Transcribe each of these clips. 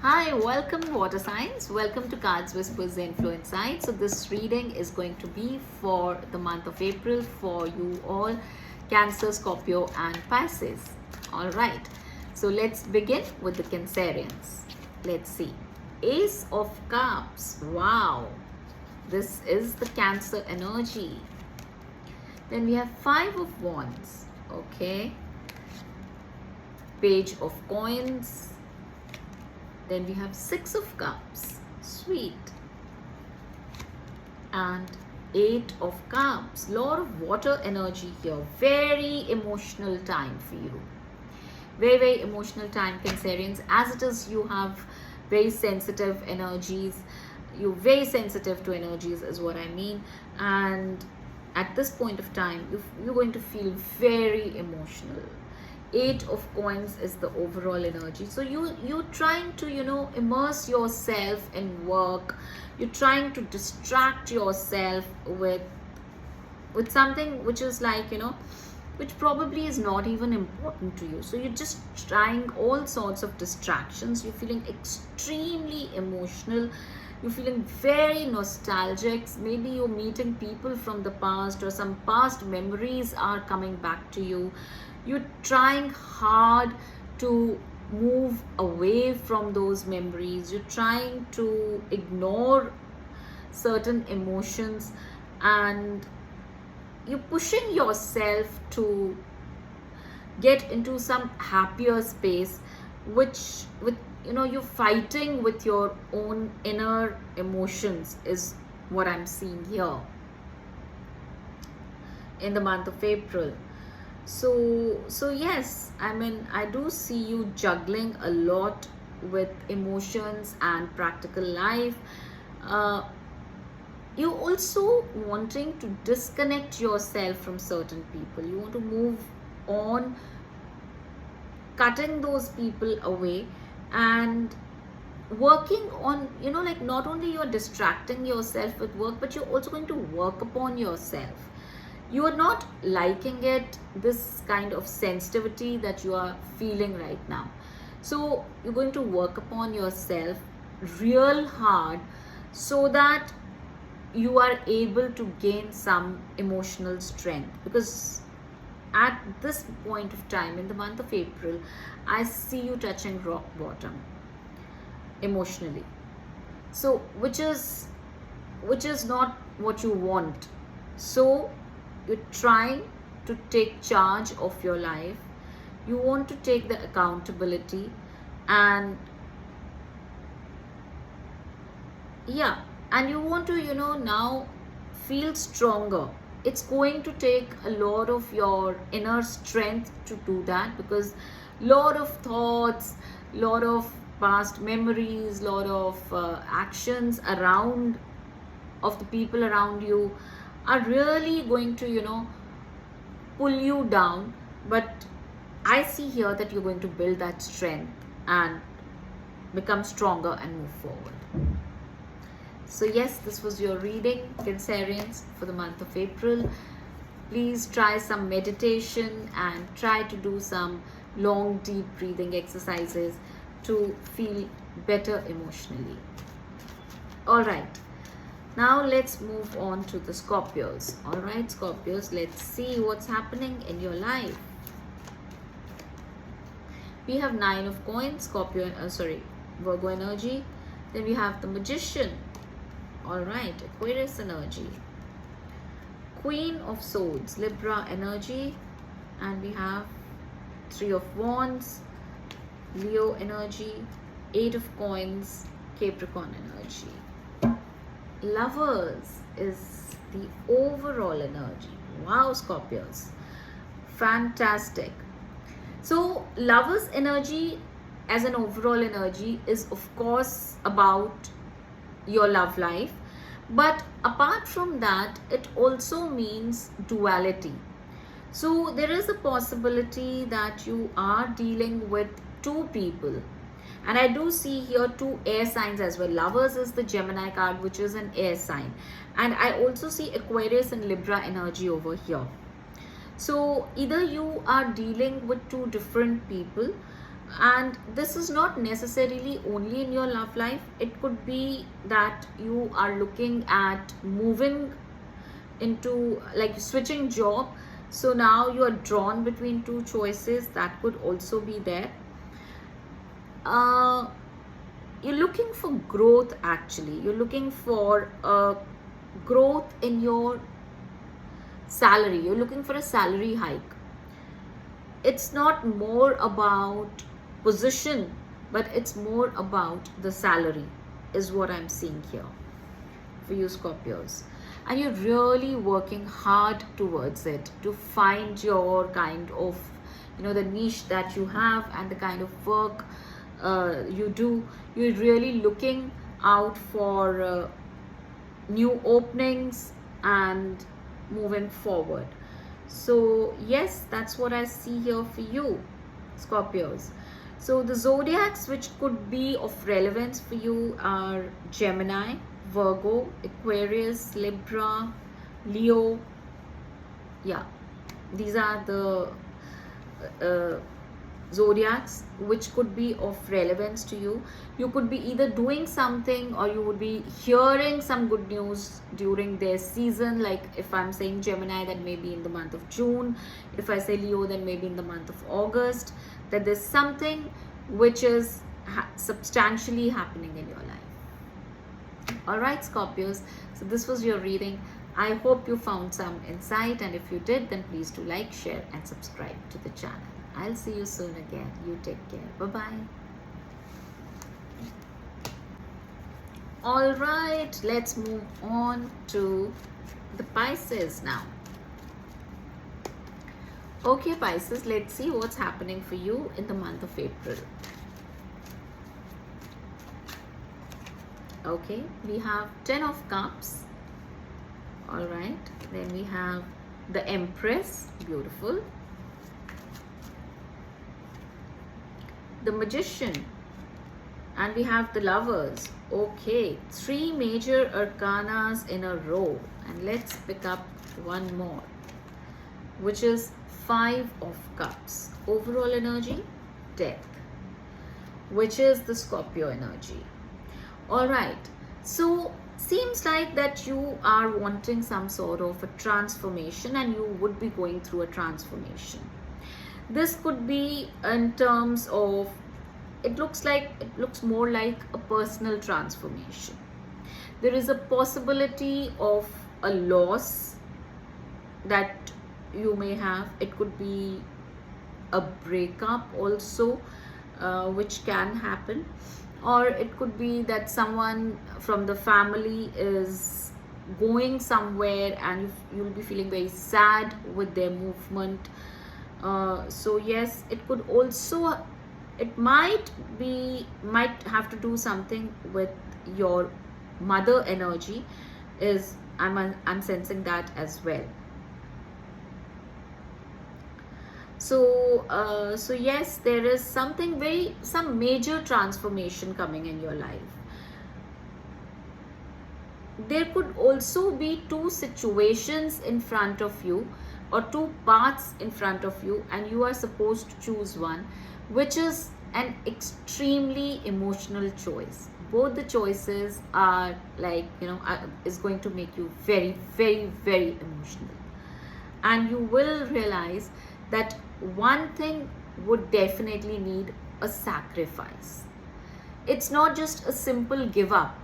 Hi, welcome water signs. Welcome to Cards Whisper-Zenflow Inside. So this reading is going to be for the month of April for you all, Cancer, Scorpio and Pisces. All right. So let's begin with the Cancerians. Let's see. Ace of Cups. Wow. This is the Cancer energy. Then we have Five of Wands. Okay. Page of Coins. Then we have Six of Cups, sweet. And Eight of Cups, lot of water energy here. Very emotional time for you. Very, very emotional time, Cancerians. As it is, you have very sensitive energies. You're very sensitive to energies is what I mean. And at this point of time, you're going to feel very emotional. Eight of Coins is the overall energy. So you're trying to immerse yourself in work. You're trying to distract yourself with something which is like which probably is not even important to you. So you're just trying all sorts of distractions. You're feeling extremely emotional. You're feeling very nostalgic. Maybe you're meeting people from the past, or some past memories are coming back to you. You're trying hard to move away from those memories. You're trying to ignore certain emotions, and you're pushing yourself to get into some happier space, which you're fighting with your own inner emotions is what I'm seeing here in the month of April. So yes, I mean, I do see you juggling a lot with emotions and practical life. You also wanting to disconnect yourself from certain people. You want to move on, cutting those people away, and working on like, not only you're distracting yourself with work, but you're also going to work upon yourself. You are not liking it, this kind of sensitivity that you are feeling right now. So you're going to work upon yourself real hard so that you are able to gain some emotional strength, because at this point of time in the month of April, I see you touching rock bottom emotionally. So which is not what you want. So you're trying to take charge of your life. You want to take the accountability, and yeah, and you want to now feel stronger. It's going to take a lot of your inner strength to do that, because lot of thoughts, lot of past memories, lot of actions around of the people around you are really going to pull you down. But I see here that you're going to build that strength and become stronger and move forward. So yes, this was your reading, Cancerians, for the month of April. Please try some meditation and try to do some long deep breathing exercises to feel better emotionally. All right, now let's move on to the Scorpios. All right, Scorpios, let's see what's happening in your life. We have Nine of Coins, Virgo energy. Then we have the Magician. All right, Aquarius energy. Queen of Swords, Libra energy. And we have Three of Wands, Leo energy. Eight of Coins, Capricorn energy. Lovers is the overall energy. Wow, Scorpios, fantastic. So Lovers energy as an overall energy is of course about your love life, but apart from that, it also means duality. So there is a possibility that you are dealing with two people. And I do see here two air signs as well. Lovers is the Gemini card, which is an air sign. And I also see Aquarius and Libra energy over here. So either you are dealing with two different people. And this is not necessarily only in your love life. It could be that you are looking at moving into, like, switching job, so now you are drawn between two choices. That could also be there. You're looking for growth. Actually, you're looking for growth in your salary. You're looking for a salary hike. It's not more about position, but it's more about the salary, is what I'm seeing here for you Scorpios. And you're really working hard towards it to find your kind of, the niche that you have and the kind of work you do. You're really looking out for new openings and moving forward. So yes, that's what I see here for you Scorpios. So the zodiacs which could be of relevance for you are Gemini, Virgo, Aquarius, Libra, Leo. Yeah, these are the zodiacs which could be of relevance to you. You could be either doing something, or you would be hearing some good news during their season. Like if I'm saying Gemini, then maybe in the month of June. If I say Leo, then maybe in the month of August, that there's something which is substantially happening in your life. All right Scorpios, so this was your reading. I hope you found some insight, and if you did, then please do like, share and subscribe to the channel. I'll see you soon again. You take care. Bye-bye. All right, let's move on to the Pisces now. Okay, Pisces, let's see what's happening for you in the month of April. Okay, we have 10 of Cups. All right, then we have the Empress. Beautiful. The Magician, and we have the Lovers. Okay, 3 major arcanas in a row, and let's pick up one more, which is 5 of Cups. Overall energy, Death, which is the Scorpio energy. All right, so seems like that you are wanting some sort of a transformation, and you would be going through a transformation. This could be in terms of, it looks more like a personal transformation. There is a possibility of a loss that you may have. It could be a breakup also, which can happen, or it could be that someone from the family is going somewhere, and you'll be feeling very sad with their movement. So yes, it could also, it might have to do something with your mother energy. I'm sensing that as well. So yes, there is some major transformation coming in your life. There could also be 2 situations in front of you, or 2 paths in front of you, and you are supposed to choose one, which is an extremely emotional choice. Both the choices are like, is going to make you very, very, very emotional. And you will realize that one thing would definitely need a sacrifice. It's not just a simple give up.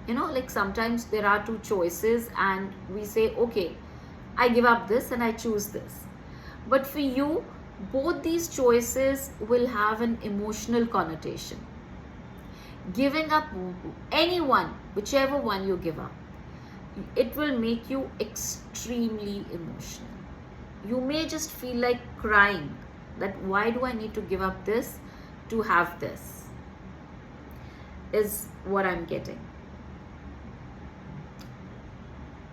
Like sometimes there are 2 choices and we say, okay, I give up this and I choose this. But for you, both these choices will have an emotional connotation. Giving up anyone, whichever one you give up, it will make you extremely emotional. You may just feel like crying, that why do I need to give up this to have this, is what I'm getting.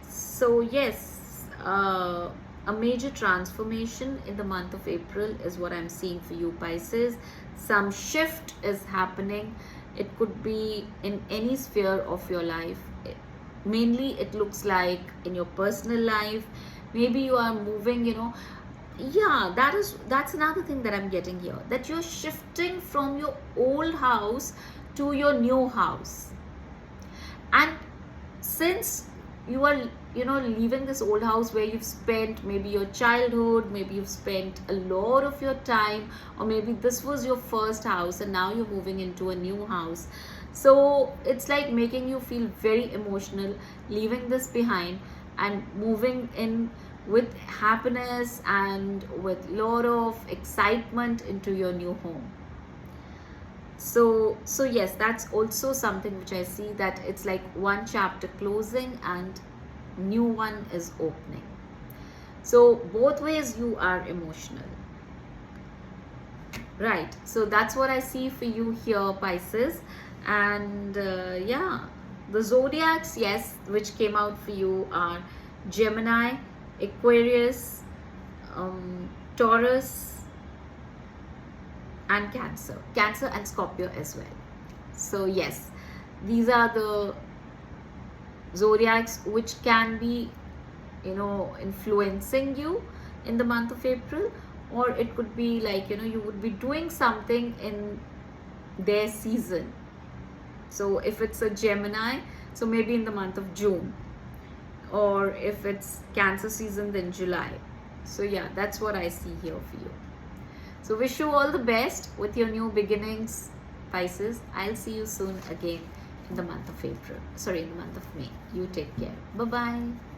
So yes, a major transformation in the month of April is what I'm seeing for you Pisces. Some shift is happening. It could be in any sphere of your life. Mainly it looks like in your personal life. Maybe you are moving, yeah, that's another thing that I'm getting here, that you're shifting from your old house to your new house. And since you are, leaving this old house where you've spent maybe your childhood, maybe you've spent a lot of your time, or maybe this was your first house and now you're moving into a new house. So it's like making you feel very emotional, leaving this behind and moving in with happiness and with lot of excitement into your new home. So yes, that's also something which I see, that it's like one chapter closing and new one is opening. So both ways you are emotional, right? So that's what I see for you here, Pisces. And yeah, the zodiacs, yes, which came out for you are Gemini, Aquarius, Taurus, and Cancer and Scorpio as well. So yes, these are the zodiacs which can be, influencing you in the month of April, or it could be like, you would be doing something in their season. So if it's a Gemini, so maybe in the month of June, or if it's Cancer season, then July. So yeah, that's what I see here for you. So wish you all the best with your new beginnings, Pisces. I'll see you soon again in the month of April. Sorry, in the month of May. You take care. Bye-bye.